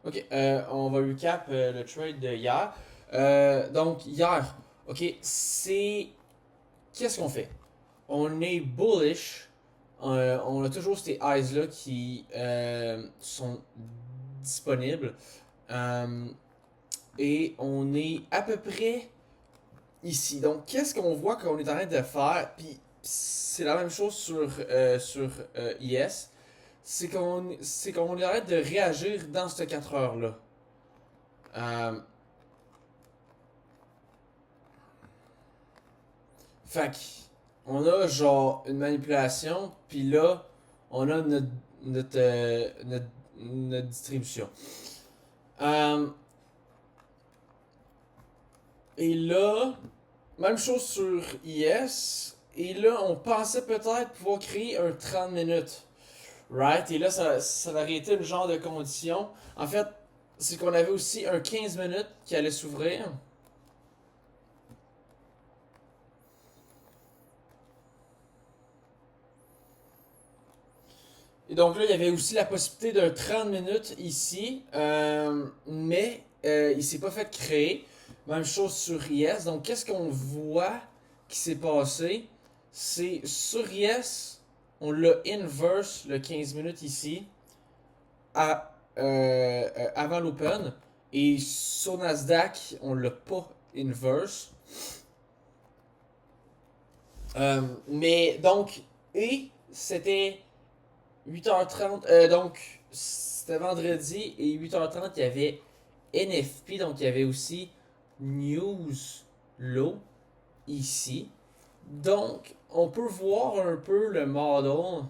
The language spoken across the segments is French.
Ok, on va recap le trade de hier. Donc, hier, ok, c'est. Qu'est-ce qu'on fait? On est bullish. On a toujours ces eyes-là qui sont disponibles. Euh, et on est à peu près ici. Donc, qu'est-ce qu'on voit qu'on est en train de faire? Puis, c'est la même chose sur IS. C'est qu'on est en train de réagir dans ce 4 heures-là. Euh, Fait on a genre une manipulation, puis là, on a notre distribution. Euh, et là, même chose sur IS. Et là, on pensait peut-être pouvoir créer un 30 minutes. Right? Et là, ça aurait été le genre de condition. En fait, c'est qu'on avait aussi un 15 minutes qui allait s'ouvrir. Et donc là, il y avait aussi la possibilité d'un 30 minutes ici, mais il s'est pas fait créer. Même chose sur Yes. Donc qu'est-ce qu'on voit qui s'est passé? C'est sur Yes, on l'a inverse le 15 minutes ici, avant l'open. Et sur Nasdaq, on l'a pas inverse. Mais donc, et c'était 8h30, donc c'était vendredi et 8h30, il y avait NFP, donc il y avait aussi News Low ici. Donc, on peut voir un peu le model,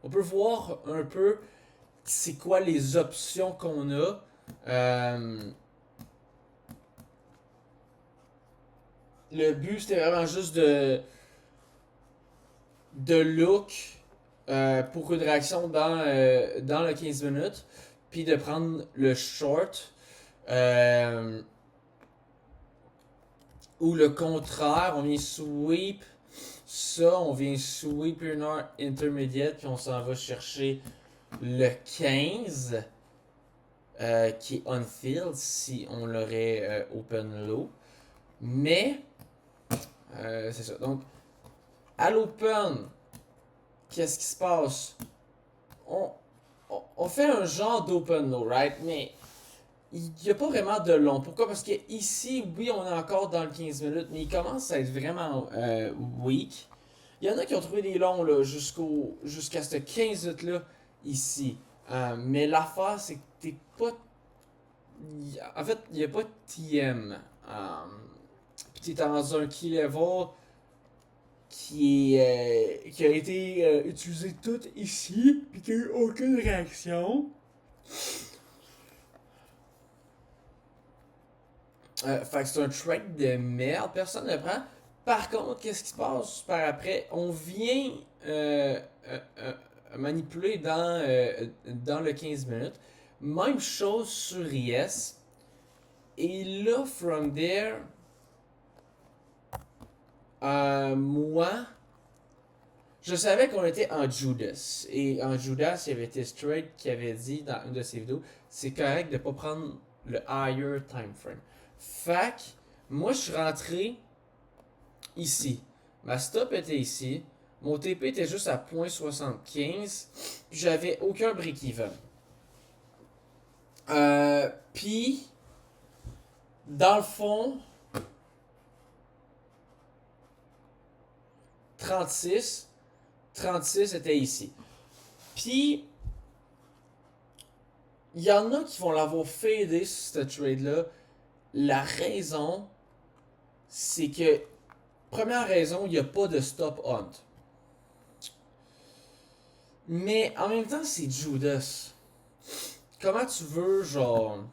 on peut voir un peu c'est quoi les options qu'on a. Euh, le but, c'était vraiment juste de look pour une réaction dans le 15 minutes, puis de prendre le short. Euh, ou le contraire, on vient sweep ça, on vient sweep une heure intermédiaire, puis on s'en va chercher le 15 qui est on-field si on l'aurait open low. Mais, c'est ça. Donc, à l'open, qu'est-ce qui se passe? On, on fait un genre d'open low, right? Mais il n'y a pas vraiment de long. Pourquoi? Parce que ici, oui, on est encore dans le 15 minutes, mais il commence à être vraiment weak. Il y en a qui ont trouvé des longs là, jusqu'à ce 15 minutes-là ici. Mais l'affaire, c'est que t'es pas. En fait, il n'y a pas de TM. Puis t'es dans un key level qui a été utilisé tout ici, puis qu'il n'y a eu aucune réaction. Fait que c'est un trade de merde, personne ne le prend. Par contre, qu'est-ce qui se passe par après? On vient manipuler dans le 15 minutes. Même chose sur Yes. Et là, from there, moi, je savais qu'on était en Judas. Et en Judas, il y avait été straight qui avait dit dans une de ses vidéos, c'est correct de ne pas prendre le higher time frame. Fac, moi, je suis rentré ici. Ma stop était ici. Mon TP était juste à 0.75. Puis j'avais aucun break-even. Puis, dans le fond, 36. 36 était ici. Puis, il y en a qui vont l'avoir fadé sur ce trade-là. La raison, c'est que, première raison, il n'y a pas de stop hunt. Mais en même temps, c'est Judas. Comment tu veux, genre,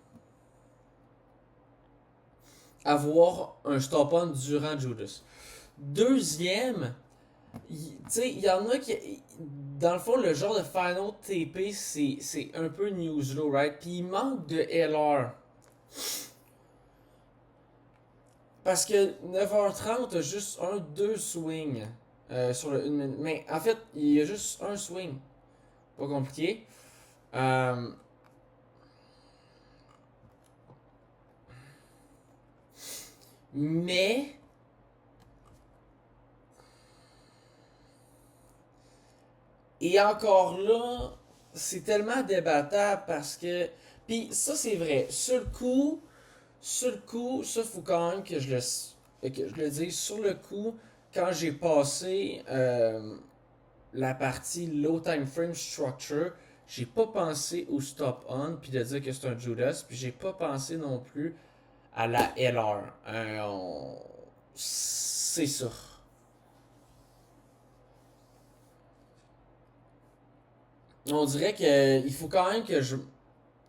avoir un stop hunt durant Judas? Deuxième, tu sais, il y en a qui. Dans le fond, le genre de final TP, c'est un peu news low, right? Puis il manque de LR. Parce que 9h30, t'as juste un, deux swings sur le 1 minute. Mais en fait, il y a juste un swing. Pas compliqué. Euh, Mais... Et encore là, c'est tellement débattable parce que... Puis ça, c'est vrai. Sur le coup, ça, faut quand même que je le dise. Sur le coup, quand j'ai passé la partie low time frame structure, j'ai pas pensé au stop on puis de dire que c'est un Judas, puis j'ai pas pensé non plus à la LR. C'est ça. On dirait que il faut quand même que je.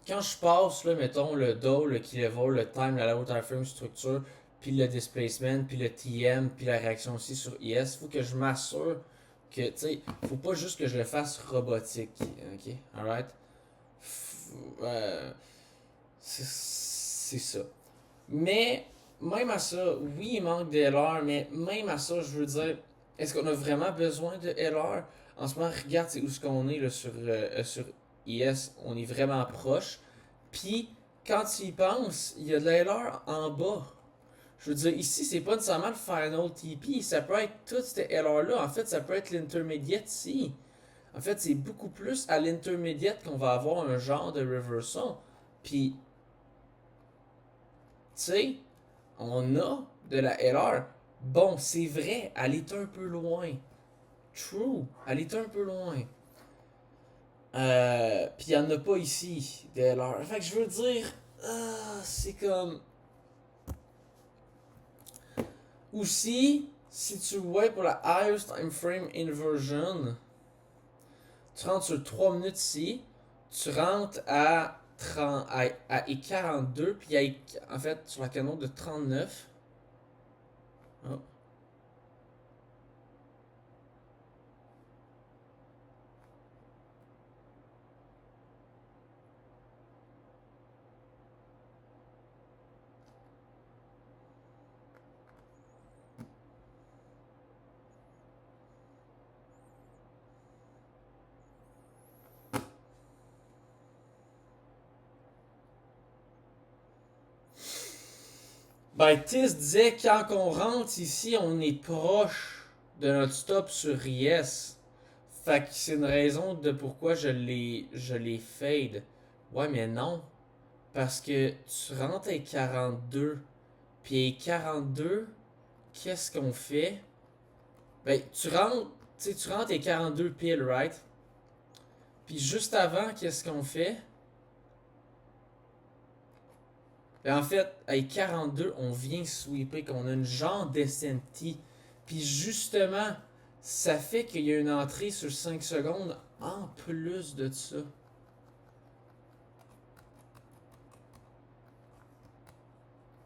Quand je passe, là, mettons, le do, le key level, le time, la low time frame structure, puis le displacement, puis le TM, puis la réaction aussi sur IS, faut que je m'assure que, tu sais, faut pas juste que je le fasse robotique. Ok? Alright? C'est ça. Mais, même à ça, oui, il manque de LR, mais même à ça, je veux dire, est-ce qu'on a vraiment besoin de LR? En ce moment, regarde où est-ce qu'on est là, sur IS, on est vraiment proche. Puis, quand tu y penses, il y a de la LR en bas. Je veux dire, ici, c'est pas nécessairement le Final TP, ça peut être toute cette LR-là. En fait, ça peut être l'intermediate ici. En fait, c'est beaucoup plus à l'intermediate qu'on va avoir un genre de reversal. Puis, tu sais, on a de la LR. Bon, c'est vrai, elle est un peu loin. True, elle est un peu loin. Puis il n'y en a pas ici de LR. Fait que je veux dire, c'est comme. Aussi, si tu vois pour la highest time frame inversion, tu rentres sur 3 minutes ici, tu rentres à 30, à E42, puis en fait, sur la canon de 39. Oh. Ben, Tis disait quand on rentre ici, on est proche de notre stop sur Yes. Fait que c'est une raison de pourquoi je les fade. Ouais, mais non. Parce que tu rentres à 42. Puis à 42, qu'est-ce qu'on fait? Ben, tu rentres à 42 piles, right? Puis juste avant, qu'est-ce qu'on fait? Ben, en fait, à 42, on vient sweeper, qu'on a une genre d'SNT. Puis justement, ça fait qu'il y a une entrée sur 5 secondes en plus de ça.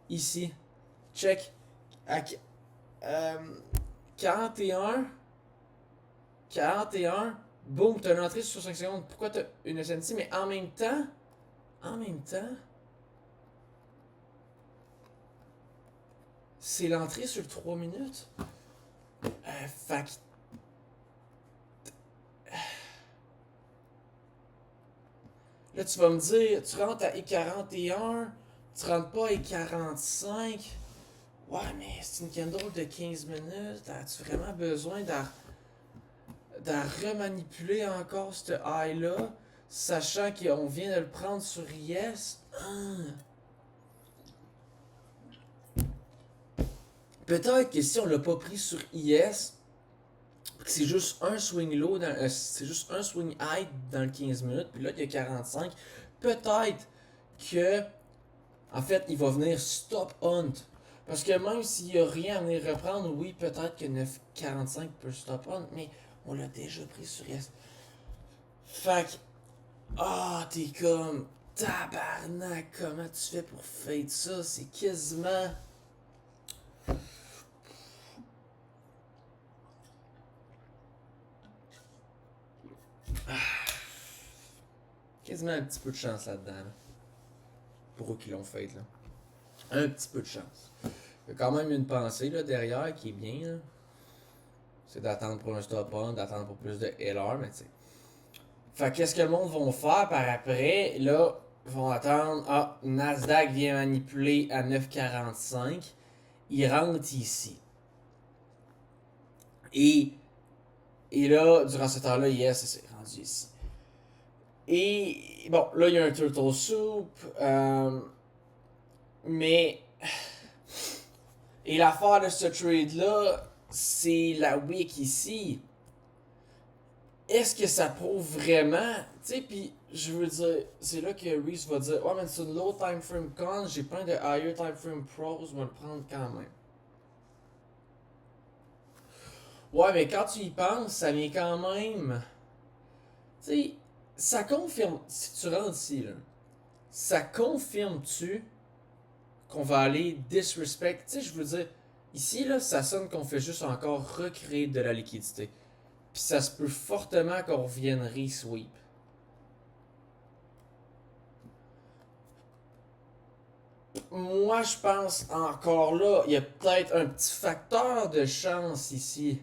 Ici. Check. À, euh, 41. 41. Boum, t'as une entrée sur 5 secondes. Pourquoi t'as une SNT? Mais en même temps, c'est l'entrée sur 3 minutes. Fait que là, tu vas me dire, tu rentres à E41, tu rentres pas à E45. Ouais, mais c'est une candle de 15 minutes. As-tu vraiment besoin de remanipuler encore ce high-là, sachant qu'on vient de le prendre sur Yes? Peut-être que si on l'a pas pris sur IS, c'est juste un swing low, c'est juste un swing high dans le 15 minutes, puis là il y a 45. Peut-être que, en fait, il va venir stop hunt. Parce que même s'il n'y a rien à venir reprendre, oui, peut-être que 9,45 peut stop hunt, mais on l'a déjà pris sur S. Fait que, t'es comme, tabarnak, comment tu fais pour fade ça? C'est quasiment. Quasiment un petit peu de chance là-dedans, là. Pour eux qui l'ont fait, là. Un petit peu de chance. Il y a quand même une pensée là, derrière qui est bien. Là. C'est d'attendre pour un stop-on, d'attendre pour plus de LR, mais tu sais. Fait qu'est-ce que le monde va faire par après? Là, ils vont attendre. Nasdaq vient manipuler à 9,45. il rentre ici. Et, et là, durant ce temps-là, yes, c'est rendu ici. Et bon, là, il y a un Turtle Soup. Mais. Et l'affaire de ce trade-là, c'est la week ici. Est-ce que ça prouve vraiment? Tu sais, puis je veux dire, c'est là que Reese va dire: ouais, mais c'est une low time frame con, j'ai plein de higher time frame pros, je vais le prendre quand même. Ouais, mais quand tu y penses, ça vient quand même. Tu sais, ça confirme. Si tu rentres ici, là, ça confirme-tu qu'on va aller disrespect? Tu sais, je veux dire, ici, là, ça sonne qu'on fait juste encore recréer de la liquidité. Puis ça se peut fortement qu'on revienne re-sweep. Moi, je pense encore là, il y a peut-être un petit facteur de chance ici.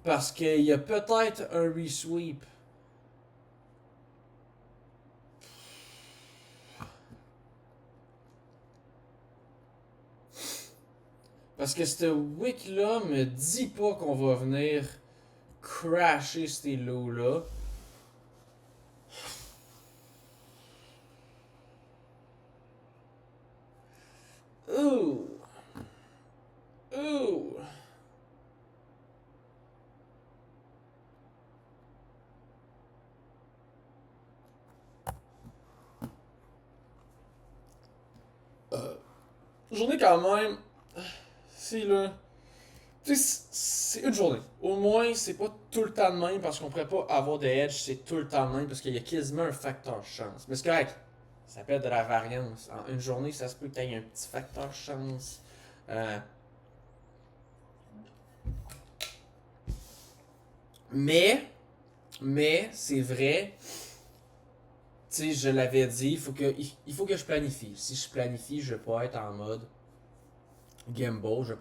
Parce qu'il y a peut-être un re-sweep. Parce que ce wick-là me dit pas qu'on va venir crasher ces lots-là. Ouh! Ouh! Journée quand même. C'est là. Tu sais, c'est une journée. Au moins, c'est pas tout le temps de même parce qu'on pourrait pas avoir des edges, c'est tout le temps de même parce qu'il y a quasiment un facteur chance. Mais c'est correct. Ça s'appelle de la variance. En une journée, ça se peut qu'il y ait un petit facteur chance. Euh, mais, mais, c'est vrai. Tu sais, je l'avais dit, il faut que je planifie. Si je planifie, je vais pas être en mode Gamble.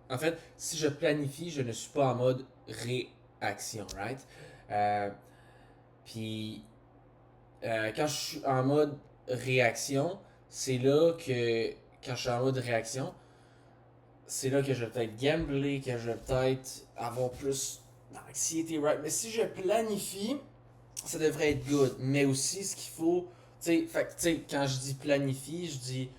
En fait, si je planifie, je ne suis pas en mode réaction, right? Euh, Puis, quand je suis en mode réaction, c'est là que. Quand je suis en mode réaction, c'est là que je vais peut-être gambler, que je vais peut-être avoir plus d'anxiété, right? Mais si je planifie, ça devrait être good. Mais aussi, ce qu'il faut. Tu sais, quand je dis planifie, je dis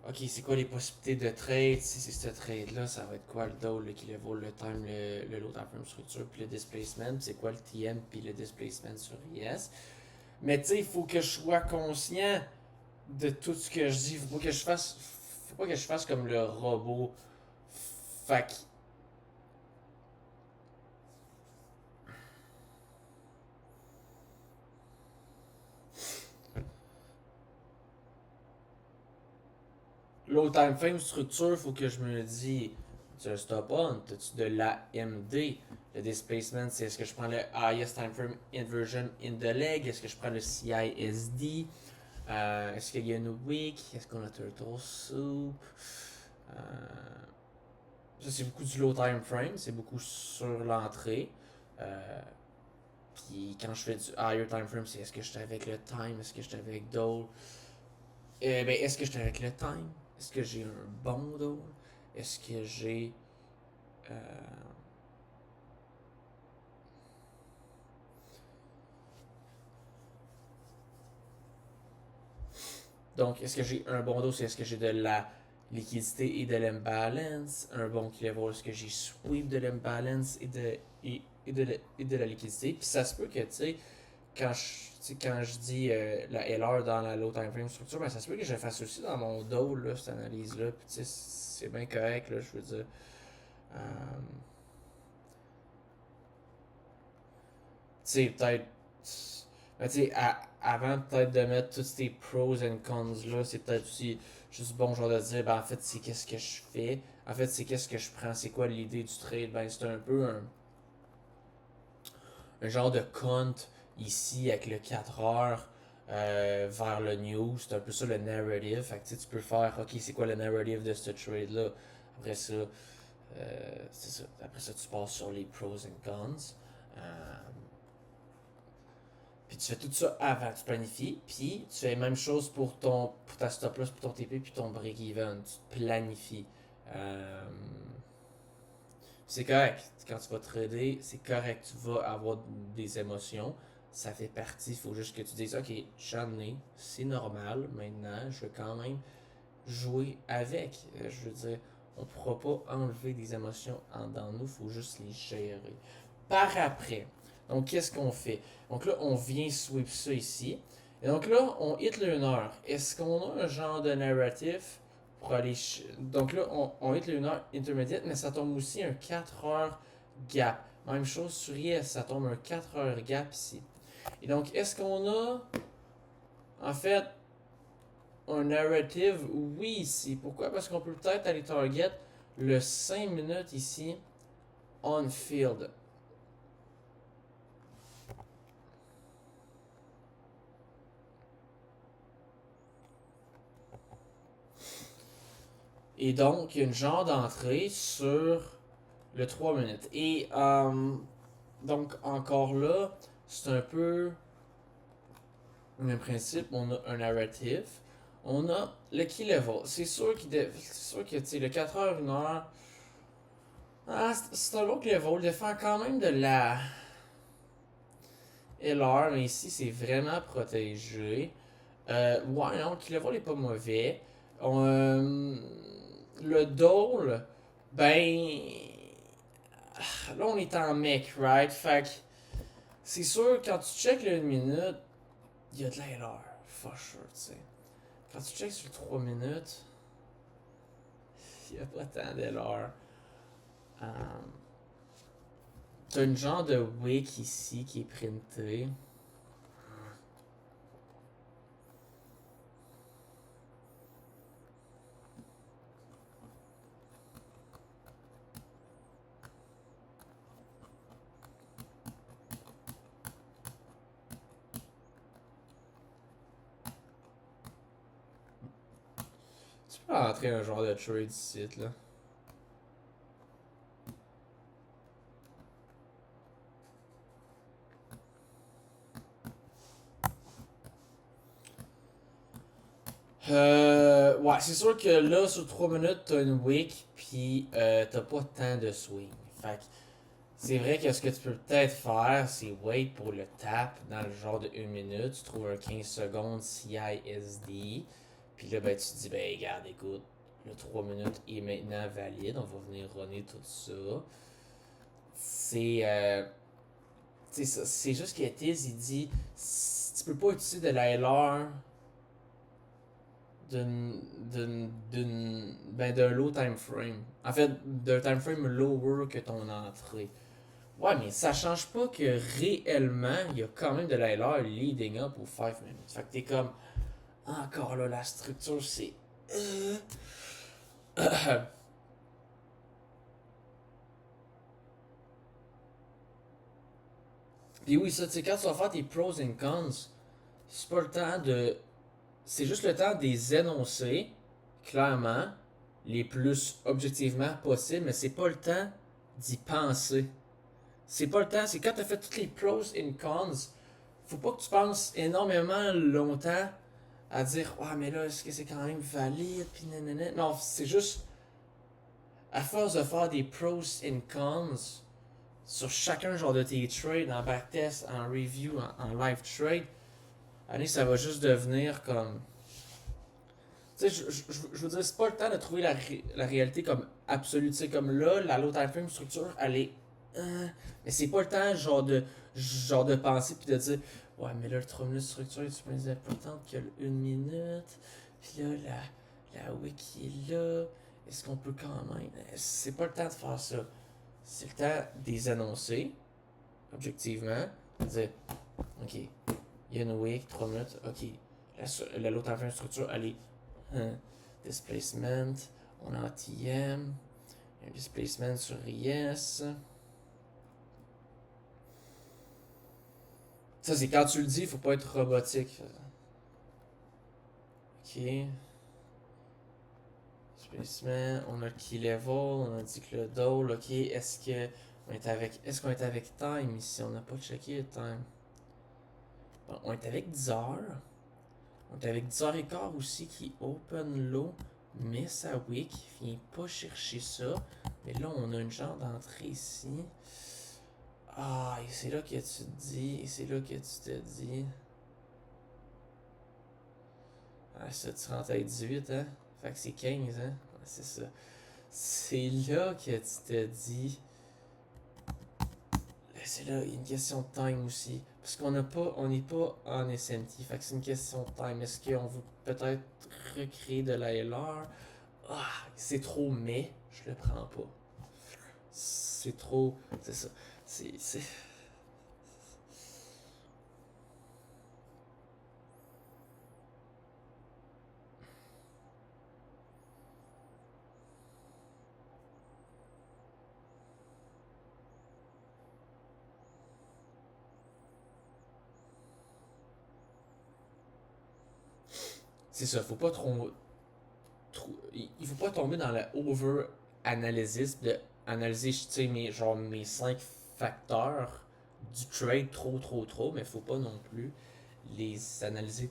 ok, c'est quoi les possibilités de trade? Si c'est ce trade-là, ça va être quoi le double, le kilovolt, le time, le load en firm structure, puis le displacement, c'est quoi le TM, puis le displacement sur IS. Mais tu sais, il faut que je sois conscient de tout ce que je dis. Faut pas que je fasse comme le robot. Fait que low time frame structure, faut que je me dis, tu as un stop on, as-tu de l'AMD? Le displacement, c'est est-ce que je prends le highest time frame inversion in the leg? Est-ce que je prends le CISD? Est-ce qu'il y a une week? Est-ce qu'on a Turtle Soup? Euh, Ça, c'est beaucoup du low time frame, c'est beaucoup sur l'entrée. Euh, Puis quand je fais du higher time frame, c'est est-ce que j'étais avec le time? Est-ce que j'étais avec Dole? Est-ce que j'étais avec le time? Est-ce que j'ai un bon Dole? Est-ce que j'ai. euh, Donc, est-ce que j'ai un bon dos? Est-ce que j'ai de la liquidité et de l'imbalance? Un bon level, est-ce que j'ai sweep de l'imbalance et de la liquidité? Puis ça se peut que, tu sais, quand je dis la LR dans la low time frame structure, ben ça se peut que je le fasse aussi dans mon dos, là, cette analyse-là. Puis, tu sais, c'est bien correct, là, je veux dire. Tu sais, peut-être. Ben, tu sais, avant peut-être de mettre tous ces pros and cons là, c'est peut-être aussi juste bon genre de dire, ben en fait, c'est qu'est-ce que je fais. En fait, c'est qu'est-ce que je prends. C'est quoi l'idée du trade? Ben, c'est un peu un genre de compte ici avec le 4 heures vers le news. C'est un peu ça le narrative. Fait que tu peux faire, ok, c'est quoi le narrative de ce trade-là? Après ça, c'est ça. Après ça, tu passes sur les pros and cons. Euh, Puis tu fais tout ça avant, tu planifies. Puis tu fais la même chose pour ta stop loss, pour ton TP, puis ton break-even. Tu te planifies. Euh, c'est correct. Quand tu vas trader, c'est correct. Tu vas avoir des émotions. Ça fait partie. Il faut juste que tu dises, ok, j'en ai. C'est normal. Maintenant, je vais quand même jouer avec. Je veux dire, on ne pourra pas enlever des émotions dans nous. Il faut juste les gérer. Par après, donc qu'est-ce qu'on fait? Donc là, on vient sweep ça ici. Et donc là, on hit lunar. Est-ce qu'on a un genre de narratif pour aller. Donc là, on hit lunar intermédiaire, mais ça tombe aussi un 4 heures gap. Même chose sur Yes, ça tombe un 4 heures gap ici. Et donc, est-ce qu'on a en fait un narrative? Oui, ici. Pourquoi? Parce qu'on peut peut-être aller target le 5 minutes ici on field. Et donc, il y a une genre d'entrée sur le 3 minutes. Et donc, encore là, c'est un peu le même principe. On a un narrative. On a le key level. C'est sûr que le 4 heures, 1 heure. Ah, c'est un low level. Il défend quand même de la LR, mais ici, c'est vraiment protégé. Ouais, non, le key level est pas mauvais. Le Dole, ben. Là, on est en mec, right? Fait que c'est sûr, quand tu check le 1 minute, il y a de l'erreur. For sure, tu sais. Quand tu check sur le 3 minutes, il n'y a pas tant d'erreur. T'as une genre de wick ici qui est printé. Tu peux rentrer un genre de trade ici, là. Ouais, c'est sûr que là, sur 3 minutes, t'as une wick, puis t'as pas tant de swing. Fait que c'est vrai que ce que tu peux peut-être faire, c'est wait pour le tap dans le genre de 1 minute. Tu trouves un 15 secondes CISD. Puis là, ben, tu te dis, ben, regarde, écoute, le 3 minutes est maintenant valide. On va venir runner tout ça. C'est. C'est juste que Tiz, il dit, tu peux pas utiliser de la LR d'un low time frame. En fait, d'un time frame lower que ton entrée. Ouais, mais ça change pas que réellement, il y a quand même de la LR leading up aux 5 minutes. Fait que t'es comme, encore là, la structure, c'est. Puis oui, ça, tu sais, quand tu vas faire tes pros and cons, c'est pas le temps de. C'est juste le temps de les énoncer, clairement, les plus objectivement possible, mais c'est pas le temps d'y penser. C'est pas le temps, c'est quand t'as fait toutes les pros and cons, faut pas que tu penses énormément longtemps à dire ouais mais là est-ce que c'est quand même valide puis nanana. Non, c'est juste à force de faire des pros and cons sur chacun genre de tes trades en backtest, en review, en live trade, allez ça va juste devenir comme tu sais je veux dire c'est pas le temps de trouver la réalité comme absolue, tu sais comme là la low time frame structure elle est mais c'est pas le temps genre de penser puis de dire ouais mais là le 3 minutes structure est plus importante que le 1 minute puis là la wiki est là est-ce qu'on peut quand même c'est pas le temps de faire ça, c'est le temps de les annoncer objectivement de dire ok il y a une wiki 3 minutes ok l'autre en structure elle est displacement on a TM un displacement sur Yes. Ça, c'est quand tu le dis, faut pas être robotique. Ok. Displacement, on a le key level, on a dit que le dole, ok. Est-ce qu'on est avec time ici? On n'a pas checké le time. Bon, on est avec 10 heures. On est avec 10 heures et quart aussi qui open low. Mais sa wick vient pas chercher ça. Mais là, on a une genre d'entrée ici. Ah, et c'est là que tu te dis. Et c'est là que tu te dis. Ah, ça, tu rentres avec 18, hein? Fait que c'est 15, hein? Ouais, c'est ça. C'est là que tu te dis. C'est là, il y a une question de time aussi. Parce qu'on n'a pas, on n'est pas en SMT. Fait que c'est une question de time. Est-ce qu'on veut peut-être recréer de la LR? Ah, c'est trop mais, je le prends pas. C'est trop. C'est ça. C'est. C'est ça, faut pas il faut pas tomber dans la over-analysis de analyser, tu sais, mes 5 facteurs du trade trop, mais faut pas non plus les analyser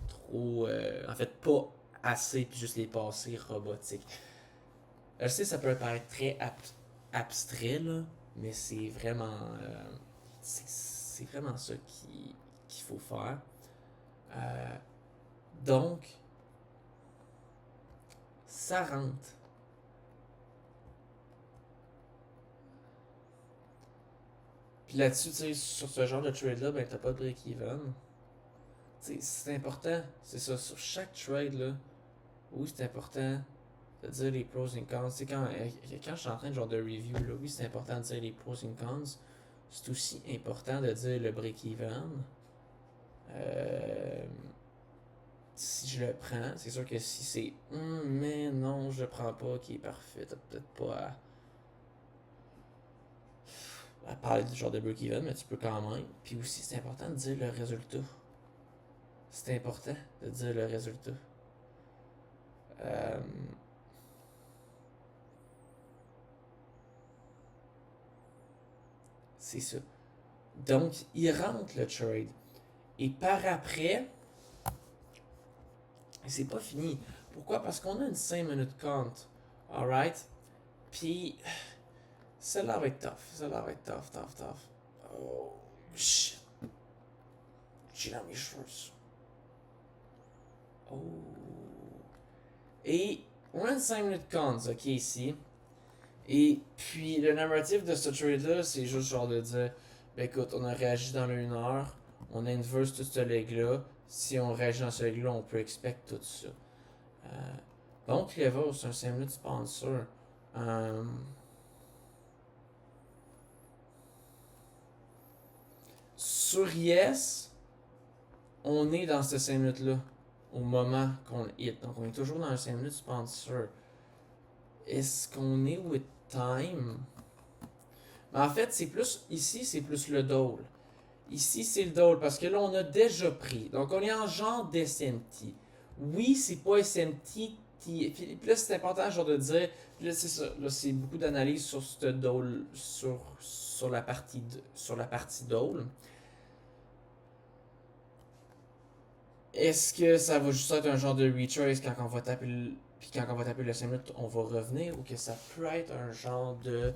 trop, en fait, pas assez, puis juste les passer robotique. Je sais, ça peut paraître très abstrait, là, mais c'est vraiment, c'est vraiment ça qu'il faut faire. Euh, donc, ça rentre. Puis là-dessus, tu sais, sur ce genre de trade-là, ben t'as pas de break-even. Tu sais, c'est important. C'est ça, sur chaque trade, là, oui, c'est important de dire les pros et cons. Tu sais, quand je suis en train de genre de review, là, oui, c'est important de dire les pros et cons. C'est aussi important de dire le break-even. Euh, si je le prends, c'est sûr que si c'est mais non, je le prends pas, qui est parfait, t'as peut-être pas à parler du genre de break-even, mais tu peux quand même. Puis aussi, c'est important de dire le résultat. C'est important de dire le résultat. Euh, c'est ça. Donc, il rentre le trade. Et par après, c'est pas fini. Pourquoi? Parce qu'on a une 5 minutes count. Alright? Puis, celle-là va être tough. Celle-là va être tough. Oh, shit. J'ai dans mes shorts. Oh. Et on a une 5 minutes count, ok, ici. Et puis, le narratif de ce trade-là, c'est juste genre de dire, ben écoute, on a réagi dans le 1 heure, on a inverse tout ce leg-là. Si on réagit dans ce leg-là, on peut expect tout ça. Euh, donc, level, c'est un 5 minutes sponsor. Euh, sur Yes, on est dans ce 5 minutes-là au moment qu'on hit. Donc, on est toujours dans un 5 minutes sponsor. Est-ce qu'on est with time? Mais en fait, c'est plus. Ici, c'est plus le dole. Ici, c'est le dole parce que là, on a déjà pris. Donc, on est en genre d'SMT. Oui, c'est pas SMT. Puis là, c'est important genre de dire. Là, c'est ça. Là, c'est beaucoup d'analyse sur ce dole. Sur la partie dole. Est-ce que ça va juste être un genre de retrace quand on va taper le. Puis quand on va taper le 5 minutes, on va revenir, ou que ça peut être un genre de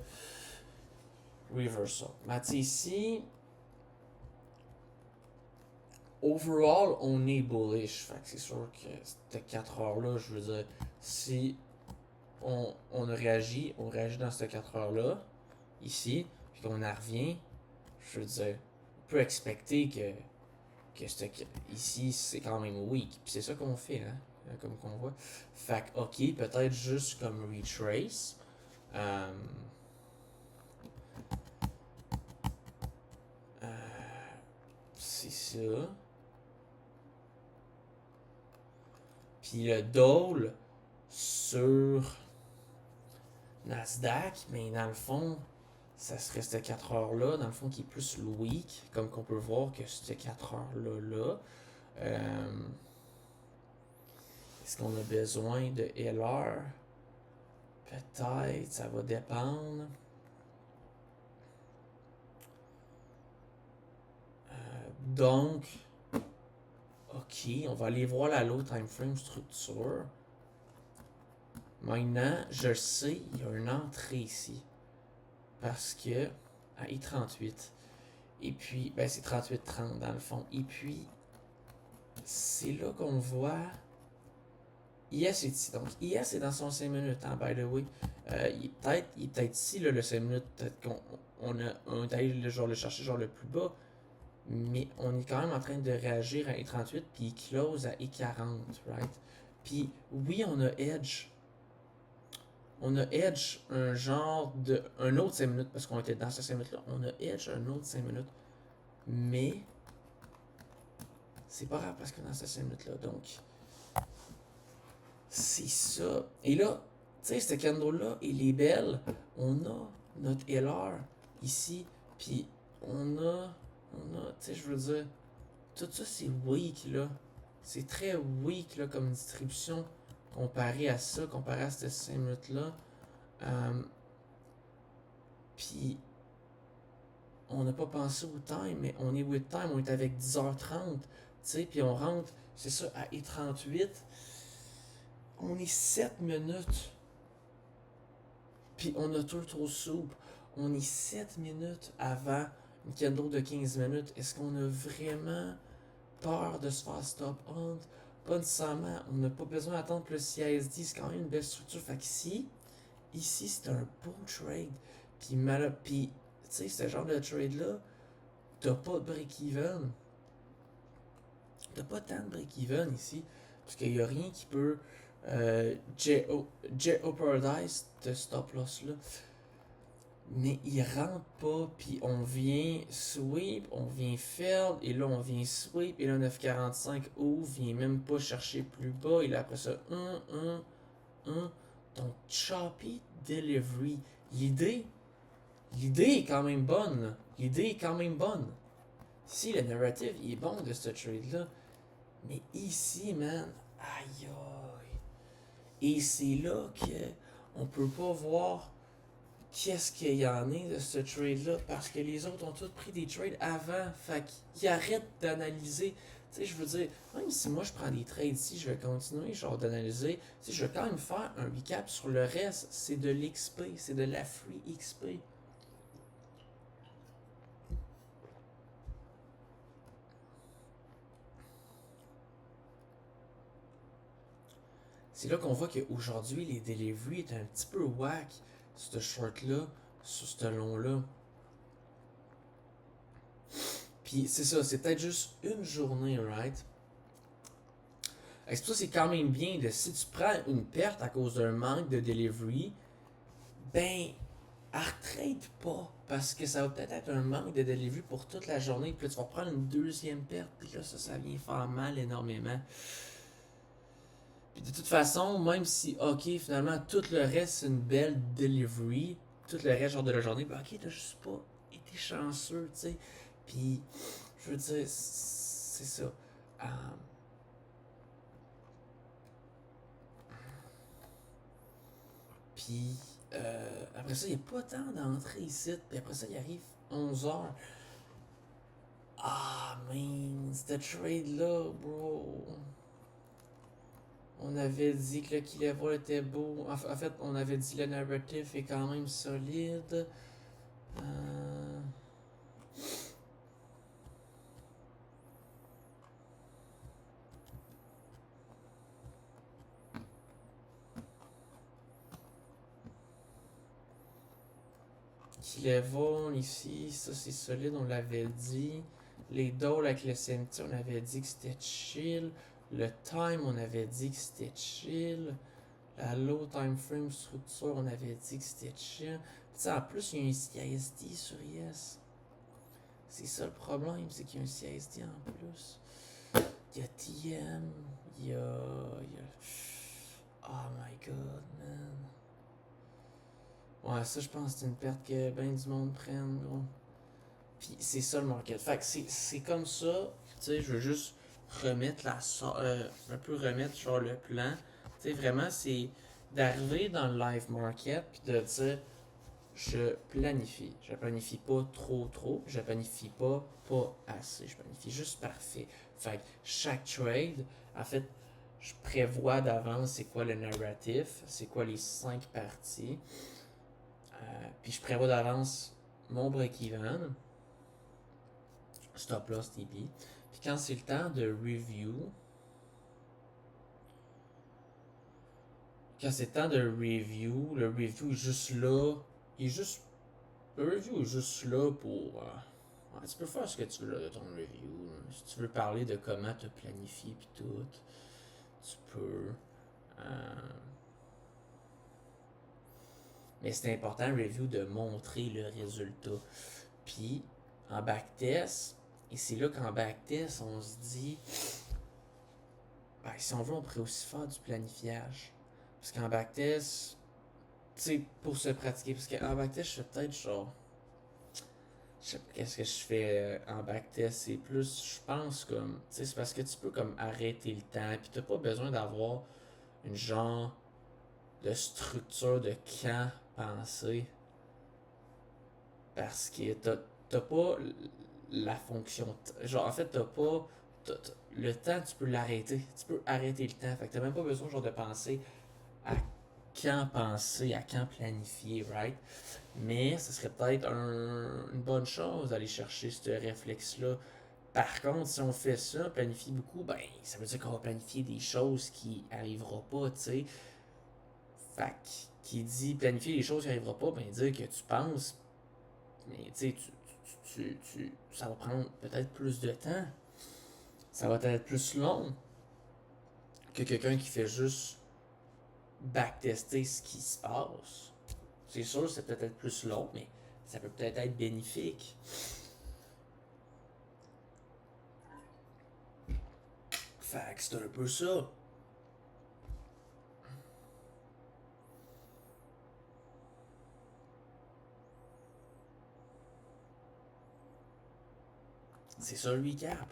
reversal. Mais tu sais, ici, overall, on est bullish. Fait que c'est sûr que cette 4 heures-là, je veux dire, si on a réagi, on réagit dans cette 4 heures-là, ici, puis qu'on en revient, je veux dire, on peut expecter que ici, c'est quand même weak. Puis c'est ça qu'on fait, hein, comme qu'on voit. Fait que, ok, peut-être juste comme retrace. Euh, euh, c'est ça. Puis le Dole sur Nasdaq, mais dans le fond, ça serait cette 4 heures-là, dans le fond, qui est plus le week, comme qu'on peut voir que cette 4 heures-là. Est-ce qu'on a besoin de LR? Peut-être, ça va dépendre. Donc, ok, on va aller voir la low time frame structure. Maintenant, je le sais, il y a une entrée ici. Parce que, à I38, et puis, ben c'est 38-30 dans le fond. Et puis, c'est là qu'on voit. IS est ici. Donc, IS est dans son 5 minutes, hein, by the way. Il est peut-être ici, là, le 5 minutes. Peut-être qu'on est allé le chercher genre le plus bas. Mais on est quand même en train de réagir à I38, puis il close à I40, right? Puis, oui, on a Edge. On a Edge un genre de. Un autre 5 minutes, parce qu'on était dans ce 5 minutes-là. On a Edge un autre 5 minutes. Mais c'est pas grave parce que dans cette 5 minutes-là. Donc, c'est ça. Et là, tu sais, cette candle-là, elle est belle. On a notre LR ici. Puis tu sais, je veux dire, tout ça, c'est weak, là. C'est très weak, là, comme distribution comparé à ça, comparé à cette 5 minutes-là. Puis, on n'a pas pensé au time, mais on est with time, on est avec 10h30, tu sais, puis on rentre, c'est ça, à I38, on est 7 minutes, puis on a Turtle Soup, on est 7 minutes avant une candle de 15 minutes. Est-ce qu'on a vraiment peur de se faire stop hunt? Pas nécessairement, on n'a pas besoin d'attendre le CISD, c'est quand même une belle structure. Fait qu'ici, c'est un beau trade, puis tu sais, ce genre de trade-là, t'as pas de break-even. T'as pas tant de break-even ici. Parce qu'il n'y a rien qui peut jeopardize ce stop-loss-là. Mais il rentre pas, puis on vient sweep, on vient fail, et là on vient sweep, et là 945 ouvre, vient même pas chercher plus bas, et là après ça, 1. Donc, choppy delivery. L'idée est quand même bonne, là. L'idée est quand même bonne. Si le narrative il est bon de ce trade-là, mais ici, man, aïe aïe. Et c'est là que on peut pas voir qu'est-ce qu'il y en a de ce trade-là, parce que les autres ont tous pris des trades avant. Fait qu'ils arrêtent d'analyser. Tu sais, je veux dire, même si moi je prends des trades ici, je vais continuer genre d'analyser. Tu sais, je vais quand même faire un recap sur le reste. C'est de l'XP, c'est de la free XP. C'est là qu'on voit qu'aujourd'hui, les deliveries est un petit peu whack sur ce short-là, sur ce long-là. Puis c'est ça, c'est peut-être juste une journée, right? C'est pour ça que c'est quand même bien de si tu prends une perte à cause d'un manque de delivery, ben, retrade pas. Parce que ça va peut-être être un manque de delivery pour toute la journée. Puis là, tu vas prendre une deuxième perte. Puis là, ça vient faire mal énormément. Puis de toute façon, même si, ok, finalement, tout le reste, c'est une belle delivery, tout le reste, genre de la journée, ben ok, t'as juste pas été chanceux, tu sais. Puis, je veux dire, c'est ça. Puis, après ça, il n'y a pas tant d'entrées ici. Puis après ça, il arrive 11h. Ah, man, ce trade-là, bro. On avait dit que le kill level était beau. En fait, on avait dit que le narrative est quand même solide. Kill level ici, ça c'est solide, on l'avait dit. Les dolls avec le CMT, on avait dit que c'était chill. Le time, on avait dit que c'était chill. La low time frame structure, on avait dit que c'était chill. Puis en plus, il y a un CISD sur Yes. C'est ça le problème, c'est qu'il y a un CISD en plus. Il y a TM, il y a. Oh my god, man. Ouais, ça, je pense que c'est une perte que ben du monde prenne, gros. Puis c'est ça le market. Fait que c'est comme ça, tu sais, je veux juste remettre un peu remettre genre le plan. Tu sais, vraiment, c'est d'arriver dans le live market puis de dire je planifie. Je planifie pas trop, je planifie pas assez, je planifie juste parfait. Fait que chaque trade, en fait, Je prévois d'avance c'est quoi le narratif, c'est quoi les 5 parties. Puis je prévois d'avance mon break-even, stop loss TP. Puis quand c'est le temps de review, le review est juste là. Il est juste. Le review est juste là pour. Tu peux faire ce que tu veux là, de ton review. Si tu veux parler de comment te planifier puis tout, tu peux. Mais c'est important, review, de montrer le résultat. Puis, en backtest, et c'est là qu'en backtest, on se dit, ben, si on veut, on pourrait aussi faire du planifiage. Parce qu'en backtest, tu sais, pour se pratiquer, parce qu'en backtest, je fais peut-être genre. Je sais pas qu'est-ce que je fais en backtest, c'est plus, je pense, comme. Tu sais, c'est parce que tu peux, comme, arrêter le temps, puis t'as pas besoin d'avoir une genre de structure de quand penser. Parce que t'as pas la fonction. Genre, en fait, t'as pas. Le temps, tu peux l'arrêter. Tu peux arrêter le temps. Fait que t'as même pas besoin, genre, de à penser, à quand planifier, right? Mais ce serait peut-être une bonne chose d'aller chercher ce réflexe-là. Par contre, si on fait ça, planifier beaucoup, ben, ça veut dire qu'on va planifier des choses qui arriveront pas, tu sais. Fait qui dit planifier les choses qui arriveront pas, ben, dire que tu penses, mais tu sais, ça va prendre peut-être plus de temps. Ça va être plus long que quelqu'un qui fait juste backtester ce qui se passe. C'est sûr, c'est peut-être plus long, mais ça peut peut-être être bénéfique. Fait que c'est un peu ça. C'est ça le recap.